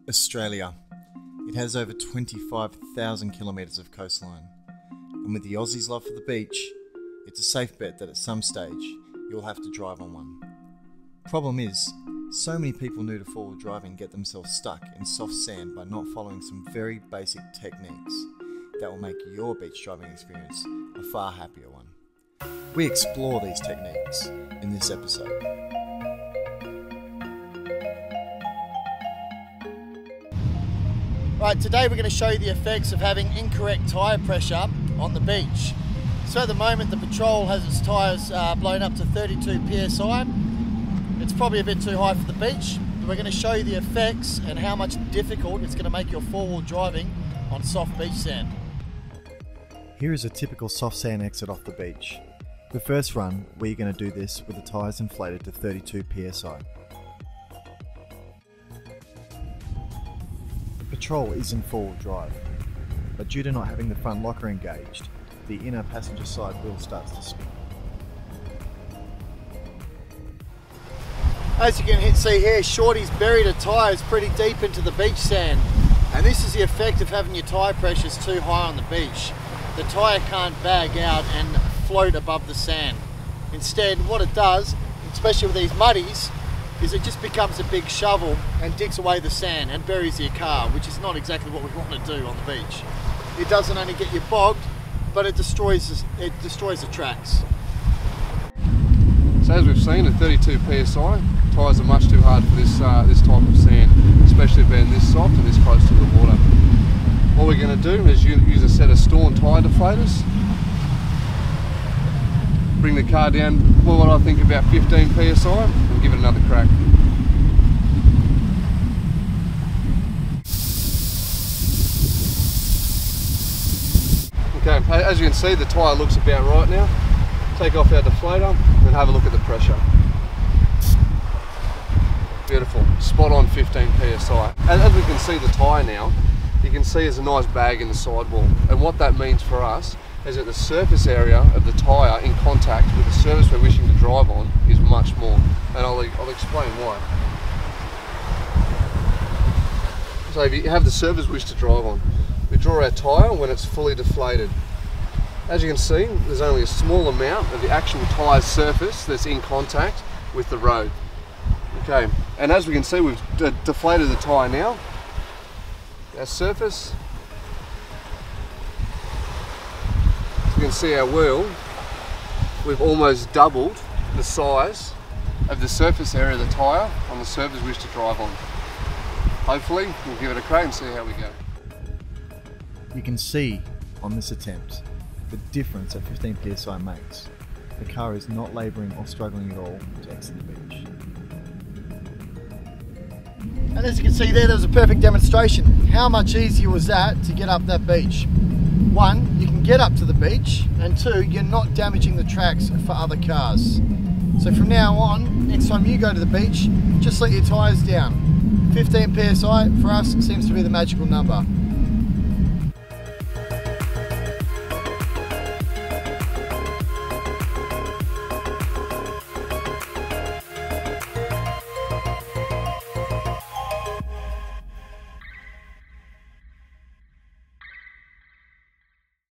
Australia. It has over 25,000 kilometres of coastline, and with the Aussies' love for the beach, it's a safe bet that at some stage you'll have to drive on one. Problem is, so many people new to four-wheel driving get themselves stuck in soft sand by not following some very basic techniques that will make your beach driving experience a far happier one. We explore these techniques in this episode. Right, today we're going to show you the effects of having incorrect tyre pressure on the beach. So at the moment the Patrol has its tyres blown up to 32 psi. It's probably a bit too high for the beach, but we're going to show you the effects and how much difficult it's going to make your four-wheel driving on soft beach sand. Here is a typical soft sand exit off the beach. The first run, we're going to do this with the tyres inflated to 32 psi. Patrol is in four-wheel drive, but due to not having the front locker engaged, the inner passenger side wheel starts to spin. As you can see here, Shorty's buried her tyres pretty deep into the beach sand, and this is the effect of having your tyre pressures too high on the beach. The tyre can't bag out and float above the sand. Instead, what it does, especially with these muddies, is it just becomes a big shovel and digs away the sand and buries your car, which is not exactly what we want to do on the beach. It doesn't only get you bogged, but it destroys the tracks. So as we've seen at 32 psi, tyres are much too hard for this type of sand, especially being this soft and this close to the water. What we're going to do is use a set of Staun tyre deflators. Bring the car down, well, what I think about 15 psi, and give it another crack. Okay, as you can see, the tyre looks about right now. Take off our deflator and have a look at the pressure. Beautiful, spot on 15 psi. As we can see the tyre now, you can see there's a nice bag in the sidewall, and what that means for us is that the surface area of the tyre in contact with the surface we're wishing to drive on is much more, and I'll explain why. So if you have the surface we wish to drive on, we draw our tyre when it's fully deflated. As you can see, there's only a small amount of the actual tyre surface that's in contact with the road. Okay, and as we can see, we've deflated the tyre now. Our surface, you can see our wheel, we've almost doubled the size of the surface area of the tyre on the surface we wish to drive on. Hopefully we'll give it a crack and see how we go. You can see on this attempt the difference that 15 psi makes. The car is not labouring or struggling at all to exit the beach. And as you can see there was a perfect demonstration. How much easier was that to get up that beach? One, you can get up to the beach, and two, you're not damaging the tracks for other cars. So from now on, next time you go to the beach, just let your tyres down. 15 psi for us seems to be the magical number.